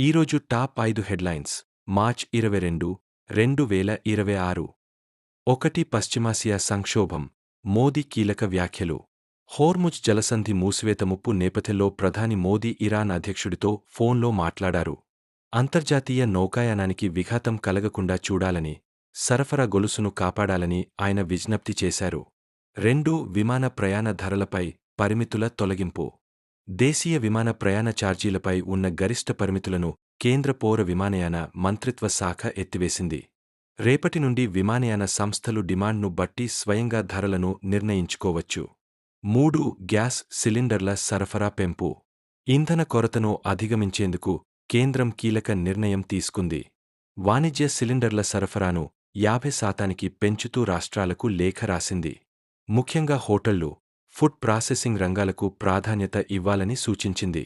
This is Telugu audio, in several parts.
ఈరోజు టాప్ 5 హెడ్లైన్స్ మార్చ్ 22, 2026. 1. పశ్చిమాసియా సంక్షోభం, మోదీ కీలక వ్యాఖ్యలు. హోర్ముజ్ జలసంధి మూసివేత ముప్పు నేపథ్యంలో ప్రధాని మోదీ ఇరాన్ అధ్యక్షుడితో ఫోన్లో మాట్లాడారు. అంతర్జాతీయ నౌకాయానానికి విఘాతం కలగకుండా చూడాలని, సరఫరా గొలుసును కాపాడాలని ఆయన విజ్ఞప్తి చేశారు. 2. విమాన ప్రయాణ ధరలపై పరిమితుల తొలగింపు. దేశీయ విమాన ప్రయాణ ఛార్జీలపై ఉన్న గరిష్ట పరిమితులను కేంద్ర పౌర విమానయాన మంత్రిత్వ శాఖ ఎత్తివేసింది. రేపటి నుండి విమానయాన సంస్థలు డిమాండ్ను బట్టి స్వయంగా ధరలను నిర్ణయించుకోవచ్చు. 3. గ్యాస్ సిలిండర్ల సరఫరా పెంపు. ఇంధన కొరతను అధిగమించేందుకు కేంద్రం కీలక నిర్ణయం తీసుకుంది. వాణిజ్య సిలిండర్ల సరఫరాను 50% పెంచుతూ రాష్ట్రాలకు లేఖ రాసింది. ముఖ్యంగా హోటళ్లు, ఫుడ్ ప్రాసెసింగ్ రంగాలకు ప్రాధాన్యత ఇవ్వాలని సూచించింది.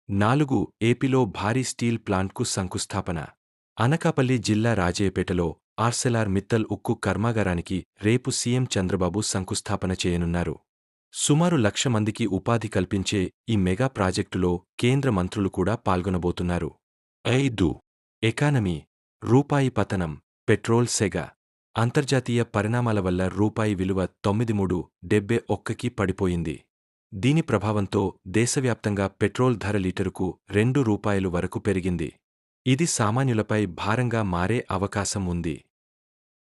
4. ఏపీలో భారీ స్టీల్ ప్లాంట్కు శంకుస్థాపన. అనకాపల్లి జిల్లా రాజయ్యపేటలో ఆర్సెలార్ మిత్తల్ ఉక్కు కర్మాగారానికి రేపు సీఎం చంద్రబాబు శంకుస్థాపన చేయనున్నారు. సుమారు 1,00,000 మందికి ఉపాధి కల్పించే ఈ మెగా ప్రాజెక్టులో కేంద్ర మంత్రులు కూడా పాల్గొనబోతున్నారు. 5. ఎకానమీ. రూపాయి పతనం, పెట్రోల్ సెగ. అంతర్జాతీయ పరిణామాల వల్ల రూపాయి విలువ 93.71కి పడిపోయింది. దీని ప్రభావంతో దేశవ్యాప్తంగా పెట్రోల్ ధర లీటరుకు ₹2 వరకు పెరిగింది. ఇది సామాన్యులపై భారంగా మారే అవకాశం ఉంది.